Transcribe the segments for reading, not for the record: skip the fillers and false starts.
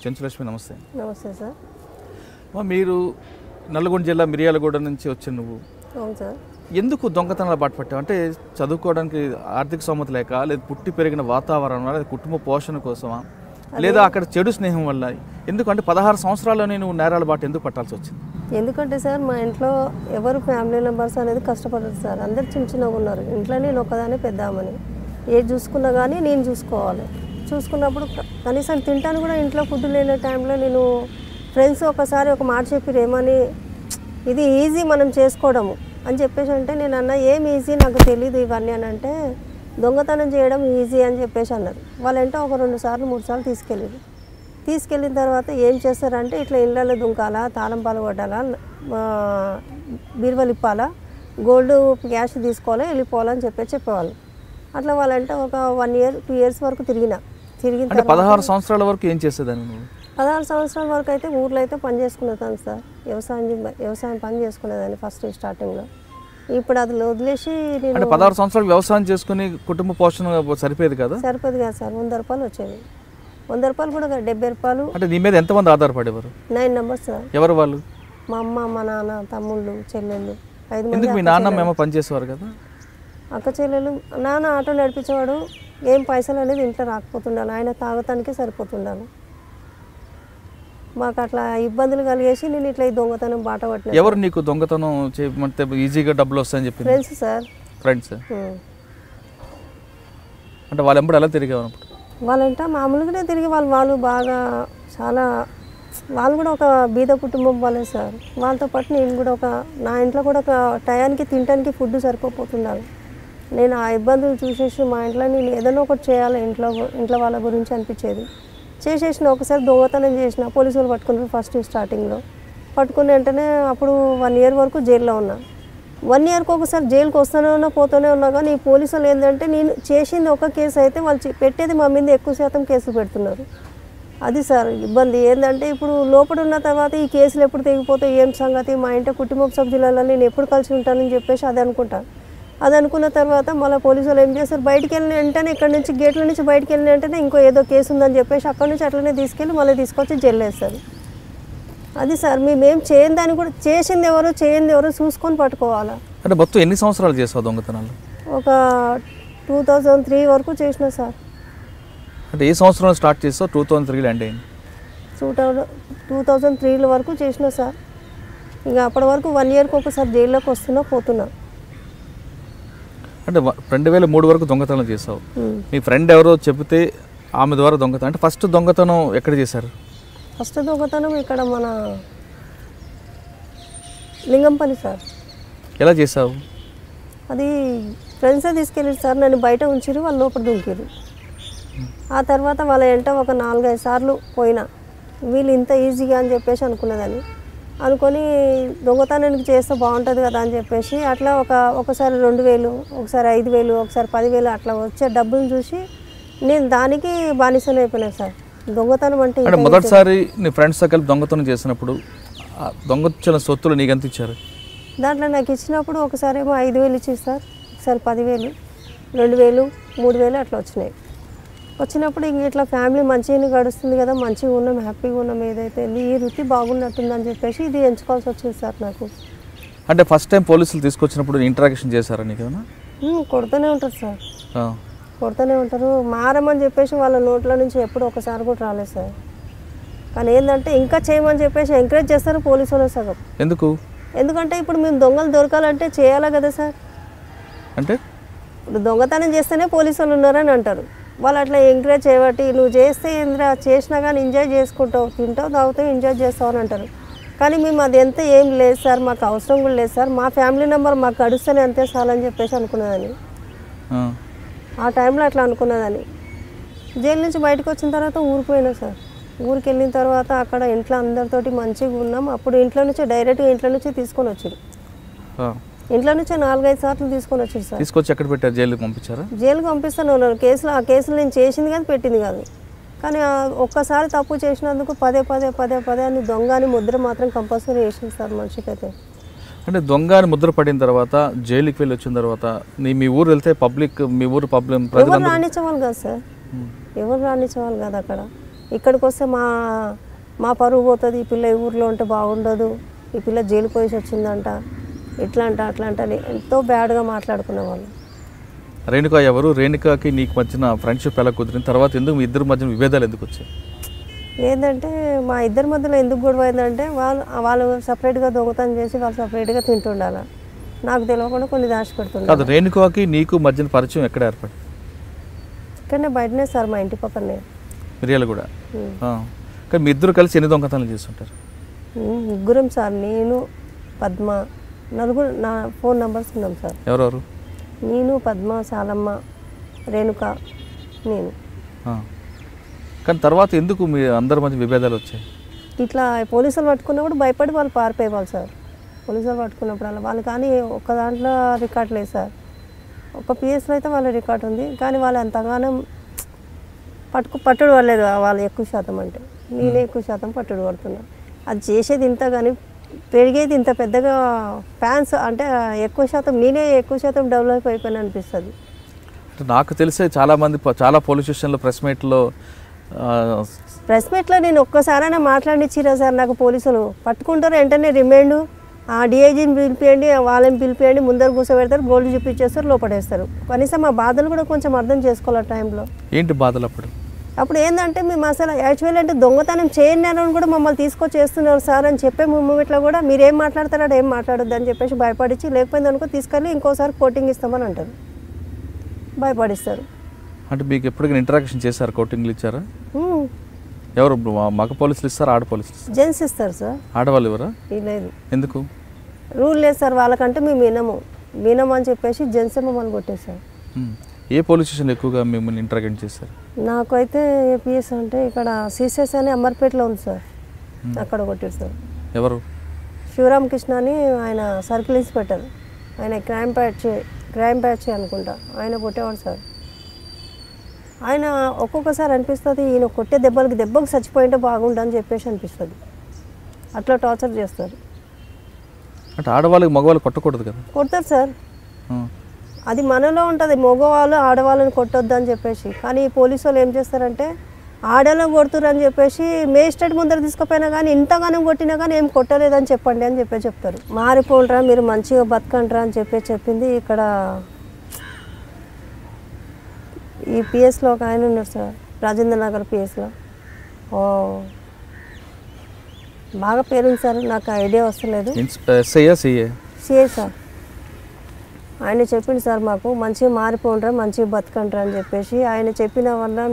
చెంచులక్ష్మి నమస్తే. నమస్తే సార్. మీరు నల్గొండ జిల్లా మిర్యాలగూడ నుంచి వచ్చి నువ్వు అవును సార్. ఎందుకు దొంగతనాలు బాట పట్టావు? అంటే చదువుకోవడానికి ఆర్థిక స్తోమత లేక, లేదా పుట్టి పెరిగిన వాతావరణం, లేదా కుటుంబ పోషణ కోసమా, లేదా అక్కడ చెడు స్నేహం వల్ల? ఎందుకంటే 16 సంవత్సరాల్లోనే నువ్వు నేరాల బాట ఎందుకు పట్టాల్సి వచ్చింది? ఎందుకంటే సార్ మా ఇంట్లో ఎవరు ఫ్యామిలీ మెంబర్స్ అనేది కష్టపడరు సార్. అందరు చిన్నగా ఉన్నారు ఇంట్లో. నేను ఒకదానే పెద్దామని ఏది చూసుకున్నా కానీ నేను చూసుకోవాలి. చూసుకున్నప్పుడు కనీసం తింటాను కూడా ఇంట్లో ఫుడ్ లేని టైంలో నేను ఫ్రెండ్స్ ఒకసారి ఒక మాట చెప్పారు, ఏమని ఇది ఈజీ మనం చేసుకోవడము అని చెప్పేసి అంటే నేను అన్న ఏం ఈజీ నాకు తెలియదు ఇవన్నీ అని అంటే దొంగతనం చేయడం ఈజీ అని చెప్పేసి అన్నారు. వాళ్ళంటే ఒక 2 సార్లు 3 సార్లు తీసుకెళ్ళిన తర్వాత ఏం చేస్తారంటే ఇట్లా ఇళ్ళల్లో దుంకాలా, తాళం పాలు కొట్టాలా, బీరువలు ఇప్పాలా, గోల్డ్ క్యాష్ తీసుకోవాలా, వెళ్ళిపోవాలని చెప్పేవాళ్ళు. అట్లా వాళ్ళంటే ఒక 1 year 2 years వరకు తిరిగిన 16 సంవత్సరాల వరకు ఏం చేసేదాన్ని నువ్వు? 16 సంవత్సరాల వరకు అయితే ఊర్లో అయితే పని చేసుకునేదాన్ని సార్. వ్యవసాయం పని చేసుకునేదాన్ని ఫస్ట్ స్టార్టింగ్లో. ఇప్పుడు అది వదిలేసి నేను 16 సంవత్సరాలు వ్యవసాయం చేసుకుని కుటుంబ పోషణ సరిపోయేది కదా? సరిపోదు కదా సార్. 100 రూపాయలు వచ్చేది. 100 రూపాయలు కూడా 70 రూపాయలు. అంటే నీ మీద ఎంతమంది ఆధారపడేవారు? 9 members సార్. ఎవరు వాళ్ళు? మా అమ్మ, మా నాన్న, తమ్ముళ్ళు, చెల్లెళ్ళు 5 మంది. ఎందుకు? మీ నాన్న మేము పనిచేసేవారు కదా? అక్క చెల్లెలు. నాన్న ఆటో నడిపించేవాడు. ఏం పైసలు అనేది ఇంట్లో రాకపోతుండాలి, ఆయన తాగటానికే సరిపోతుండాలి. మాకు అట్లా ఇబ్బందులు కలిగేసి నేను ఇట్లా ఈ దొంగతనం బాట పట్టిన. ఎవరు నీకు దొంగతనం చేయమంటే ఈజీగా డబ్బులు వస్తాయని చెప్పి? Friends sir. ఫ్రెండ్స్ అంటే వాళ్ళు ఎంబడి ఎలా తిరిగేవారు? వాళ్ళంట మామూలుగానే తిరిగి వాళ్ళు బాగా చాలా వాళ్ళు కూడా ఒక బీద కుటుంబం వాళ్ళే సార్. వాళ్ళతో పాటు నేను కూడా నా ఇంట్లో కూడా ఒక టయానికి తినడానికి ఫుడ్ సరిపోతుండాలి. నేను ఆ ఇబ్బందులు చూసేసి మా ఇంట్లో నేను ఏదైనా ఒకటి చేయాలి ఇంట్లో వాళ్ళ గురించి అనిపించేది. చేసేసిన ఒకసారి దొంగతనం చేసిన పోలీసులు పట్టుకున్నారు ఫస్ట్ స్టార్టింగ్లో. పట్టుకుని వెంటనే అప్పుడు 1 year వరకు జైల్లో ఉన్నా. 1 yearకి ఒకసారి జైలుకి వస్తూనే ఉన్నా పోతూనే ఉన్నా. కానీ ఈ పోలీసులు ఏంటంటే నేను చేసింది ఒక కేసు అయితే వాళ్ళు పెట్టేది మా మీద ఎక్కువ శాతం కేసులు పెడుతున్నారు. అది సార్ ఇబ్బంది ఏంటంటే ఇప్పుడు లోపల ఉన్న తర్వాత ఈ కేసులు ఎప్పుడు తెగిపోతాయి ఏం సంగతి, మా ఇంటి కుటుంబ సభ్యులలో నేను ఎప్పుడు కలిసి ఉంటానని చెప్పేసి అది అనుకుంటాను. అది అనుకున్న తర్వాత మళ్ళీ పోలీసులు ఏం చేస్తారు, బయటికి వెళ్ళిన వెంటనే ఇక్కడ నుంచి గేట్ల నుంచి బయటికి వెళ్ళిన వెంటనే ఇంకో ఏదో కేసు ఉందని చెప్పేసి అక్కడి నుంచి అట్లనే తీసుకెళ్ళి మళ్ళీ తీసుకొచ్చి జైలు వేస్తారు. అది సార్ మేమేం చేయని దాన్ని కూడా చేసింది ఎవరో చూసుకొని పట్టుకోవాలా. అంటే మొత్తం ఎన్ని సంవత్సరాలు చేసావు దొంగతనాలు? ఒక 2003 వరకు చేసిన సార్. అంటే ఏ సంవత్సరంలో స్టార్ట్ చేసావు? 2003లో ఎండ్ అయింది. 2003 వరకు చేసిన సార్. ఇంకా అప్పటి వరకు 1 yearకి ఒకసారి జైల్లోకి వస్తున్నా పోతున్నా. అంటే 2003 వరకు దొంగతనం చేసావు. మీ ఫ్రెండ్ ఎవరో చెబితే ఆమె ద్వారా దొంగతనం. అంటే ఫస్ట్ దొంగతనం ఎక్కడ చేశారు? ఫస్ట్ దొంగతనం ఇక్కడ మన లింగంపల్లి సార్. ఎలా చేసావు? అది ఫ్రెండ్సే తీసుకెళ్ళారు సార్. నన్ను బయట ఉంచిరు, వాళ్ళు లోపల దుంకిరు. ఆ తర్వాత వాళ్ళ వెంట ఒక 4-5 సార్లు పోయినా. వీళ్ళు ఇంత ఈజీగా అని చెప్పేసి అనుకున్నదని అనుకొని దొంగతనానికి చేస్తే బాగుంటుంది కదా అని చెప్పేసి అట్లా ఒకసారి 2000, ఒకసారి 5000, ఒకసారి 10,000 అట్లా వచ్చే డబ్బులు చూసి నేను దానికి బానిసలు అయిపోయినా సార్. దొంగతనం అంటే మొదటిసారి నీ ఫ్రెండ్స్తో కలిపి దొంగతనం చేసినప్పుడు దొంగచిన సొత్తులు నీకు ఎంత ఇచ్చారు? దాంట్లో నాకు ఇచ్చినప్పుడు ఒకసారి ఏమో 5,000 ఇచ్చింది సార్, ఒకసారి 10,000, 2,000, 3,000 అట్లా వచ్చినప్పుడు ఇంక ఇట్లా ఫ్యామిలీ మంచిగా గడుస్తుంది కదా, మంచిగా ఉన్నాం, హ్యాపీగా ఉన్నాం, ఏదైతే ఈ వృత్తి బాగున్నట్టుందని చెప్పేసి ఇది ఎంచుకోవాల్సి వచ్చింది సార్ నాకు. అంటే ఫస్ట్ టైం పోలీసులు తీసుకొచ్చినప్పుడు ఇంటరాక్షన్ చేశారా నీకు? కొడుతూనే ఉంటారు సార్, కొడుతూనే ఉంటారు. మారమని చెప్పేసి వాళ్ళ నోట్ల నుంచి ఎప్పుడు ఒకసారి కూడా రాలేదు సార్. కానీ ఏంటంటే ఇంకా చేయమని చెప్పేసి ఎంకరేజ్ చేస్తారు పోలీసు వాళ్ళు సగం. ఎందుకంటే ఇప్పుడు మేము దొంగలు దొరకాలంటే చేయాలి కదా సార్. అంటే ఇప్పుడు దొంగతనం చేస్తేనే పోలీసు వాళ్ళు ఉన్నారని అంటారు. వాళ్ళు అట్లా ఎంకరేజ్ చేయబట్టి నువ్వు చేస్తే ఏంద్రా చేసినా కానీ ఎంజాయ్ చేసుకుంటావు, తింటావు, తాగుతావు, ఎంజాయ్ చేస్తావు అని అంటారు. కానీ మేము అది ఎంత ఏం లేదు సార్, మాకు అవసరం కూడా లేదు సార్, మా ఫ్యామిలీ నెంబర్ మాకు గడుస్తూనే అంతే చాలని చెప్పేసి అనుకున్నదని. ఆ టైంలో అట్లా అనుకున్నదని. జైలు నుంచి బయటకు వచ్చిన తర్వాత ఊరిపోయినా సార్. ఊరికి వెళ్ళిన తర్వాత అక్కడ ఇంట్లో అందరితోటి మంచిగా ఉన్నాం. అప్పుడు ఇంట్లో నుంచి డైరెక్ట్గా ఇంట్లో నుంచి తీసుకొని వచ్చారు. ఇంట్లో నుంచి 4-5 సార్లు తీసుకొని వచ్చారు సార్. తీసుకొచ్చి ఎక్కడ పెట్టారు? జైలుకి పంపించారా? జైలుకి పంపిస్తాను ఉన్నారు. ఆ కేసులు నేను చేసింది కానీ పెట్టింది కాదు. కానీ ఒక్కసారి తప్పు చేసినందుకు పదే అని దొంగ అని ముద్ర మాత్రం కంపల్సరీ వేసింది సార్ మనిషికి అయితే. అంటే దొంగ అని ముద్ర పడిన తర్వాత జైలుకి వెళ్ళి వచ్చిన తర్వాత మీ ఊరు వెళ్తే మీ ఊరు ఎవరు రానిచ్చేవాళ్ళు కాదు సార్, ఎవరు రానిచ్చేవాళ్ళు కాదు అక్కడ. ఇక్కడికి వస్తే మా పరువు పోతుంది, ఈ పిల్ల ఈ ఊర్లో ఉంటే బాగుండదు, ఈ పిల్ల జైలు పోయేసి వచ్చిందంట, ఇట్లా అంట అట్లా అంట అని ఎంతో బ్యాడ్గా మాట్లాడుకునే వాళ్ళు. రేణుక ఎవరు? రేణుకకి నీకు మధ్యన ఫ్రెండ్షిప్ ఎలా కుదిరిన తర్వాత ఎందుకు మీ ఇద్దరి మధ్యన విభేదాలు ఎందుకు వచ్చాయి? ఏంటంటే మా ఇద్దరి మధ్యలో ఎందుకు గొడవ అయిందంటే వాళ్ళు సపరేట్గా దొంగతనం చేసి వాళ్ళు సపరేట్గా తింటుండాలి, నాకు తెలియకుండా కొన్ని దాచిపెడుతుండే. కాదు, రేణుకకి నీకు మధ్యన పరిచయం ఎక్కడ ఏర్పడి? ఇక్కడనే బయటనే సార్, మా ఇంటి పక్కనే. మిరియాలు కూడా. కానీ మీ ఇద్దరు కలిసి ఎన్ని దొంగతనాలు చేస్తుంటారు? ముగ్గురం సార్, నేను పద్మ, నలుగురు. నా ఫోన్ నెంబర్స్ ఉన్నాం సార్. ఎవరెవరు? నేను, పద్మ, సాలమ్మ, రేణుక, నేను. కానీ తర్వాత ఎందుకు మీ అందరి మధ్య విభేదాలు వచ్చాయి? ఇట్లా పోలీసులు పట్టుకున్నప్పుడు భయపడి వాళ్ళు పారిపోయేవాళ్ళు సార్. పోలీసులు పట్టుకున్నప్పుడు వాళ్ళు కానీ ఒక్క దాంట్లో రికార్డు లేదు సార్. ఒక పిఎస్లో అయితే వాళ్ళ రికార్డు ఉంది, కానీ వాళ్ళు ఎంతగానో పట్టుడు పడలేదు వాళ్ళు ఎక్కువ శాతం. అంటే నేనే ఎక్కువ శాతం పట్టుడు పడుతున్నా. అది చేసేది ఇంత కానీ పెరిగేది ఇంత పెద్దగా ఫ్యాన్స్ అంటే ఎక్కువ శాతం నేనే ఎక్కువ శాతం డెవలప్ అయిపోయినా అనిపిస్తుంది. నాకు తెలిసే చాలామంది చాలా పోలీస్ స్టేషన్లో ప్రెస్ మీట్లో నేను ఒక్కసారైనా మాట్లాడిచ్చిరా సార్. నాకు పోలీసులు పట్టుకుంటారు, వెంటనే రిమైండ్ ఆ డిఐజీని పిలిపియండి, వాళ్ళని పిలిపియండి, ముందర కూర్చోబెడతారు, గోల్డ్ చూపించేస్తారు, లోపడేస్తారు. కనీసం మా బాధలు కూడా కొంచెం అర్థం చేసుకోవాలి టైంలో. ఏంటి బాధలు? అప్పుడు ఏంటంటే మేము అసలు యాక్చువల్లీ అంటే దొంగతనం చేయని కూడా మమ్మల్ని తీసుకొచ్చి చేస్తున్నారు సార్ అని చెప్పే మూమెంట్లో కూడా మీరు ఏం మాట్లాడతారో ఏం మాట్లాడొద్దు అని చెప్పేసి భయపడించి, లేకపోయింది అనుకో తీసుకెళ్ళి ఇంకోసారి కోటింగ్ ఇస్తామని అంటారు, భయపడిస్తారు. అంటే మీకు ఎప్పటికైనా ఇంటరాక్షన్ చేశారు? కోటింగ్లు ఇచ్చారా? ఎవరు? మగ పోలీసులు ఇస్తారు, ఆడ పోలీసులు? జెంట్స్ ఇస్తారు సార్. ఆడవాళ్ళు ఎవరా? లేదు. ఎందుకు? రూల్ లేదు సార్ వాళ్ళకంటే మేము వినము అని చెప్పేసి జెంట్సే మమ్మల్ని కొట్టేశారు. ఏ పోలీస్ స్టేషన్ ఎక్కువగా మిమ్మల్ని ఇంటరాక్ట్ చేశారు? నాకైతే ఏపీఎస్ అంటే ఇక్కడ సిసిఎస్ అని అమర్పేటలో ఉంది సార్, అక్కడ కొట్టారు సార్. ఎవరు? శివరామకృష్ణ అని ఆయన సర్కిల్ ఇన్స్పెక్టర్, ఆయన క్రైమ్ బ్యాచ్ అనుకుంటా, ఆయన కొట్టేవాడు సార్. ఆయన ఒక్కొక్కసారి అనిపిస్తుంది ఈయన కొట్టే దెబ్బకు చచ్చిపోయింటే బాగుండని చెప్పేసి అనిపిస్తుంది. అట్లా టార్చర్ చేస్తారు. అంటే ఆడవాళ్ళకి మగవాళ్ళు కొట్టకూడదు కదా? కొడతారు సార్, అది మనలో ఉంటుంది, మగవాళ్ళు ఆడవాళ్ళని కొట్టొద్దు అని చెప్పేసి. కానీ పోలీసు వాళ్ళు ఏం చేస్తారంటే ఆడవాళ్ళని కొడుతురు అని చెప్పేసి మేజిస్ట్రేట్ ముందర తీసుకుపోయినా కానీ ఇంతగానం కొట్టినా కానీ ఏం కొట్టలేదని చెప్పండి అని చెప్తారు. మారిపోండ్రా, మీరు మంచిగా బతకండ్రా అని చెప్పింది. ఇక్కడ ఈ పిఎస్లో ఒక ఆయన ఉన్నారు సార్, రాజేంద్ర నగర్ పిఎస్లో. బాగా పేరుంది సార్, నాకు ఐడియా వస్తలేదు. CA sir. ఆయన చెప్పింది సార్ మాకు మంచిగా మారిపోండ్రా, మంచిగా బతకండ్రా అని చెప్పేసి. ఆయన చెప్పిన వల్ల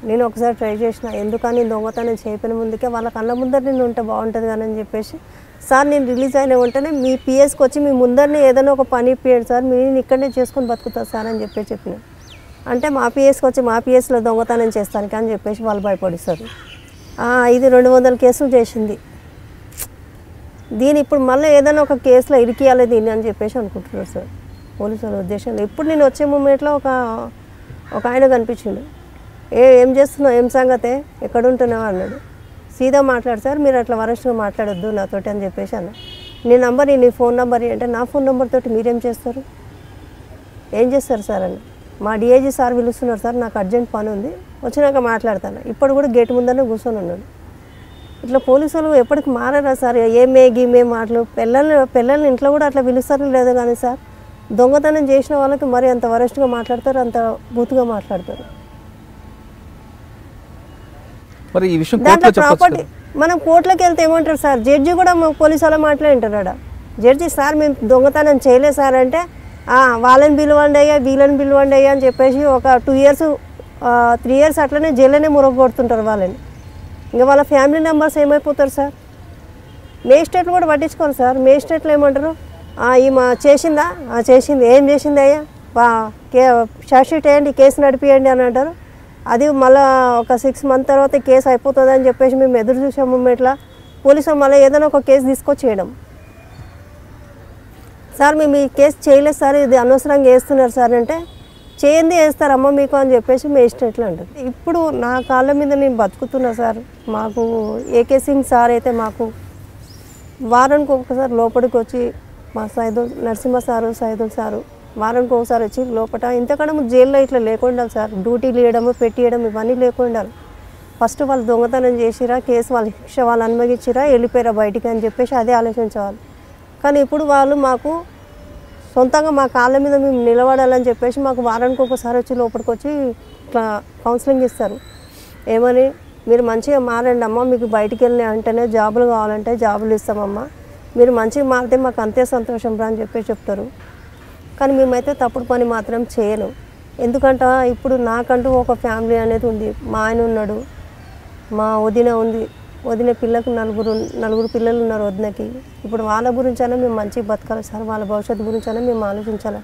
నేను ఒకసారి ట్రై చేసిన, ఎందుకని దొంగతనం చేయకపోయిన ముందుకే వాళ్ళ కళ్ళ ముందర నేను ఉంటే బాగుంటుంది కానీ అని చెప్పేసి. సార్ నేను రిలీజ్ అయిన వెంటనే మీ పిఎస్కి వచ్చి మీ ముందరనే ఏదైనా ఒక పని ఇప్పియండి సార్, నేను ఇక్కడనే చేసుకొని బతుకుతాను సార్ అని చెప్పిన. అంటే మా పిఎస్కి వచ్చి మా పిఎస్లో దొంగతనం చేస్తానికి అని చెప్పేసి వాళ్ళు భయపడిస్తారు. ఇది 200 కేసులు చేసింది, దీని ఇప్పుడు మళ్ళీ ఏదైనా ఒక కేసులో ఇరికియాలి దీన్ని అని చెప్పేసి అనుకుంటున్నారు సార్ పోలీసుల ఉద్దేశంలో. ఇప్పుడు నేను వచ్చే మూమెంట్లో ఒక ఆయన కనిపించిండు, ఏం చేస్తున్నావు, ఏం సంగతే, ఎక్కడ ఉంటున్నావు అన్నాడు. సీదా మాట్లాడు సార్, మీరు అట్లా వరస్ట్గా మాట్లాడొద్దు నాతోటి అని చెప్పేసి అన్న. నీ ఫోన్ నెంబర్ అంటే నా ఫోన్ నెంబర్ తోటి మీరేం చేస్తారు, ఏం చేస్తారు సార్ అని. మా డిఐజీ సార్ పిలుస్తున్నారు సార్, నాకు అర్జెంట్ పని ఉంది, వచ్చినాక మాట్లాడతాను. ఇప్పుడు కూడా గేట్ ముందరనే కూర్చొని ఉన్నాడు. ఇట్లా పోలీసులు ఎప్పటికి మారారా సార్, ఏమే మాటలు. పిల్లల్ని ఇంట్లో కూడా అట్లా పిలుస్తారో లేదో కానీ సార్, దొంగతనం చేసిన వాళ్ళకి మరి అంత వరస్ట్గా మాట్లాడతారు, అంత బూతుగా మాట్లాడతారు. మరి ఈ విషయం ప్రాపర్టీ మనం కోర్టులోకి వెళ్తే ఏమంటారు సార్, జడ్జి కూడా పోలీసు వాళ్ళ మాట్లాడింటారు. జడ్జి సార్ మేము దొంగతనం చేయలేదు సార్ అంటే, వాళ్ళని పిలవండి అయ్యా, వీళ్ళని పిలవండి అయ్యా అని చెప్పేసి ఒక 2 years 3 years అట్లనే జైల్లోనే మురగొడుతుంటారు వాళ్ళని. ఇంకా వాళ్ళ ఫ్యామిలీ మెంబర్స్ ఏమైపోతారు సార్. మేజిస్ట్రేట్లు కూడా పట్టించుకోరు సార్. మేజిస్ట్రేట్లు ఏమంటారు, ఈమె చేసిందా, చేసింది, ఏం చేసింది అయ్యా, షార్ట్ షీట్ వేయండి, కేసు నడిపియండి అని అంటారు. అది మళ్ళీ ఒక 6 months తర్వాత కేసు అయిపోతుంది అని చెప్పేసి మేము ఎదురు చూసాము. ఇట్లా పోలీసులు మళ్ళీ ఏదైనా ఒక కేసు తీసుకొచ్చేయడం. సార్ మేము ఈ కేసు చేయలేదు సార్, ఇది అనవసరంగా వేస్తున్నారు సార్ అంటే, చేయండి వేస్తారమ్మా మీకు అని చెప్పేసి మేజిస్ట్రేట్లు అంటారు. ఇప్పుడు నా కాళ్ళ మీద నేను బతుకుతున్నా సార్. మాకు ఏకే సింగ్ సార్ అయితే మాకు వారానికి ఒకసారి లోపలికి వచ్చి, మా నరసింహ సారు, సైదుల్ సారు వారానికి ఒకసారి వచ్చి లోపల, ఇంతకన్నా జైల్లో ఇట్లా లేకుండా సార్, డ్యూటీలు వేయడము పెట్టియడం ఇవన్నీ లేకుండా ఫస్ట్ వాళ్ళు దొంగతనం చేసిరా, కేసు వాళ్ళ శిక్ష వాళ్ళు అనుభవించిరా, వెళ్ళిపోయారా బయటికి అని చెప్పేసి అదే ఆలోచించేవాళ్ళు. కానీ ఇప్పుడు వాళ్ళు మాకు సొంతంగా మా కాళ్ళ మీద మేము నిలబడాలని చెప్పేసి మాకు వారానికి ఒకసారి వచ్చి లోపలికి వచ్చి ఇట్లా కౌన్సిలింగ్ ఇస్తారు. ఏమని, మీరు మంచిగా మారండి అమ్మ, మీకు బయటికి వెళ్ళిన అంటేనే జాబులు కావాలంటే జాబులు ఇస్తామమ్మా, మీరు మంచిగా మారితే మాకు అంతే సంతోషం రా అని చెప్పేసి చెప్తారు. కానీ మేమైతే తప్పుడు పని మాత్రం చేయను. ఎందుకంటే ఇప్పుడు నాకంటూ ఒక ఫ్యామిలీ అనేది ఉంది. మా ఆయన ఉన్నాడు, మా వదిన ఉంది, వదిన పిల్లకు నలుగురు పిల్లలు ఉన్నారు వదినకి. ఇప్పుడు వాళ్ళ గురించైనా మేము మంచిగా బతకాలి సార్, వాళ్ళ భవిష్యత్తు గురించైనా మేము ఆలోచించాలి.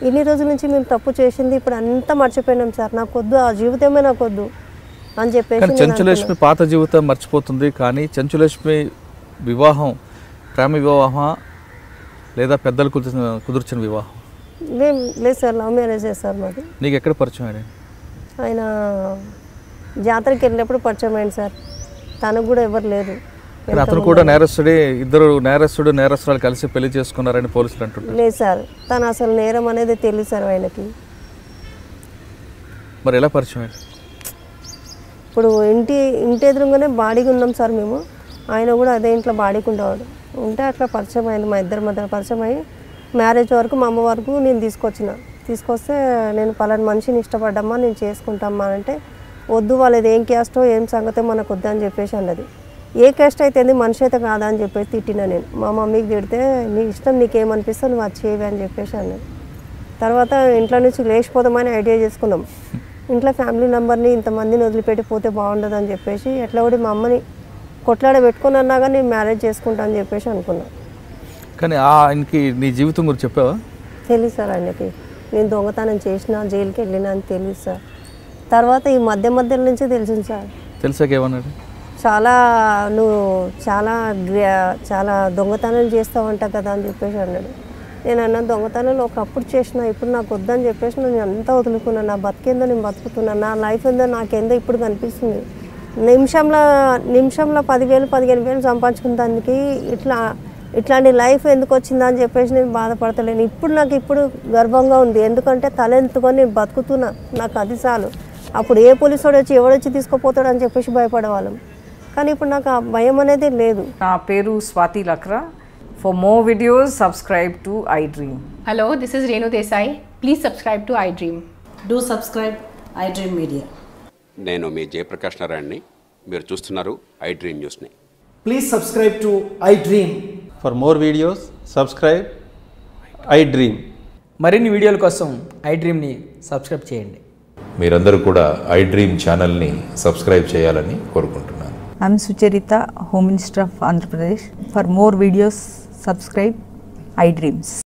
ఇన్ని రోజుల నుంచి మేము తప్పు చేసింది ఇప్పుడు అంతా మర్చిపోయినాం సార్, నాకు వద్దు, ఆ జీవితమే నాకు వద్దు అని చెప్పేసి. చెంచులక్ష్మి పాత జీవితం మర్చిపోతుంది, కానీ చెంచులక్ష్మి వివాహం ప్రేమ వివాహమా లేదా పెద్దలు కుదిర్చిన వివాహం? లేదు సార్, లవ్ మ్యారేజ్ సార్ మాది. నీకు ఎక్కడ పరిచయం ఆయన? ఆయన జాతరకి వెళ్ళినప్పుడు పరిచయం అయింది సార్, తనకు కూడా ఎవరు లేదు. అతను కూడా నేరస్తుడే, ఇద్దరు నేరస్తురాలు కలిసి పెళ్లి చేసుకున్నారని పోలీసులు అంటుంటారు. లేదు సార్, తను అసలు నేరం అనేది తెలియదు సార్ ఆయనకి. మరి ఎలా పరిచయం అయింది? ఇప్పుడు ఇంటి ఎదురుగానే బాడీగా ఉన్నాం సార్ మేము, ఆయన కూడా అదే ఇంట్లో బాడీకి ఉండేవాడు. ఉంటే అట్లా పరిచయం అయింది, మా ఇద్దరి మధ్య పరిచయం అయ్యి మ్యారేజ్ వరకు మా అమ్మ వరకు నేను తీసుకొస్తే నేను పలానా మనిషిని ఇష్టపడ్డమ్మా, నేను చేసుకుంటామ్మా అంటే, వద్దు వాళ్ళది ఏం క్యాస్టో ఏం సంగతో మనకు వద్దని చెప్పేసి అన్నది. ఏ క్యాస్ట్ అయితే మనిషి అయితే కాదా అని చెప్పేసి తిట్టినా నేను. మా మమ్మీకి తిడితే నీ ఇష్టం, నీకేమనిపిస్తే నువ్వు అది చేయవి అని చెప్పేసి అన్నది. తర్వాత ఇంట్లో నుంచి లేచిపోదామని ఐడియా చేసుకున్నాం. ఇంట్లో ఫ్యామిలీ మెంబర్ని ఇంతమందిని వదిలిపెట్టి పోతే బాగుండదు అని చెప్పేసి ఎట్లా కూడా మా అమ్మని కొట్లాడ పెట్టుకుని అన్నా కానీ నేను మ్యారేజ్ చేసుకుంటా అని చెప్పేసి అనుకున్నా. కానీ ఆయనకి నీ జీవితం గురించి చెప్పావా? తెలియదు సార్ ఆయనకి, నేను దొంగతనం చేసిన, జైలుకి వెళ్ళినా అని తెలియదు సార్. తర్వాత ఈ మధ్య నుంచి తెలిసింది సార్. తెలిసాక ఏమన్నాడు? నువ్వు చాలా దొంగతనాలు చేస్తావంట కదా అని చెప్పేసి అన్నాడు. నేను అన్న దొంగతనాలు ఒకప్పుడు చేసిన, ఇప్పుడు నాకు వద్దని చెప్పేసి నేను అంతా వదులుకున్నాను. నా బతికేందో నేను బతుకుతున్నాను, నా లైఫ్ ఏందో నాకేందో ఇప్పుడు కనిపిస్తుంది. నిమిషంలో 10,000 15,000 సంపాదించుకున్న దానికి ఇట్లాంటి లైఫ్ ఎందుకు వచ్చిందా అని చెప్పేసి నేను బాధపడతలేను. ఇప్పుడు గర్వంగా ఉంది, ఎందుకంటే తలెంతుకొని నేను బతుకుతున్నా, నాకు అది చాలు. అప్పుడు ఏ పోలీసు వాడు వచ్చి ఎవడొచ్చి తీసుకుపోతాడు అని చెప్పేసి భయపడేవాళ్ళం, కానీ ఇప్పుడు నాకు ఆ భయం అనేది లేదు. నా పేరు Swathi Lakra. For more videos, subscribe to iDream. Hello, this is Renu Desai. Please subscribe to iDream. Do subscribe iDream Media. నేను మీ జయప్రకాష్ నారాయణని, మీరు చూస్తున్నారు iDream న్యూస్ని. Please subscribe to iDream. For more videos, subscribe iDream. మరిన్ని వీడియోల కోసం iDreamని సబ్స్క్రైబ్ చేయండి. మీరందరూ కూడా iDream ఛానల్ని సబ్స్క్రైబ్ చేయాలని కోరుకుంటున్నాను. I'm Sucharita, Home Minister of Andhra Pradesh. For more videos, subscribe iDreams.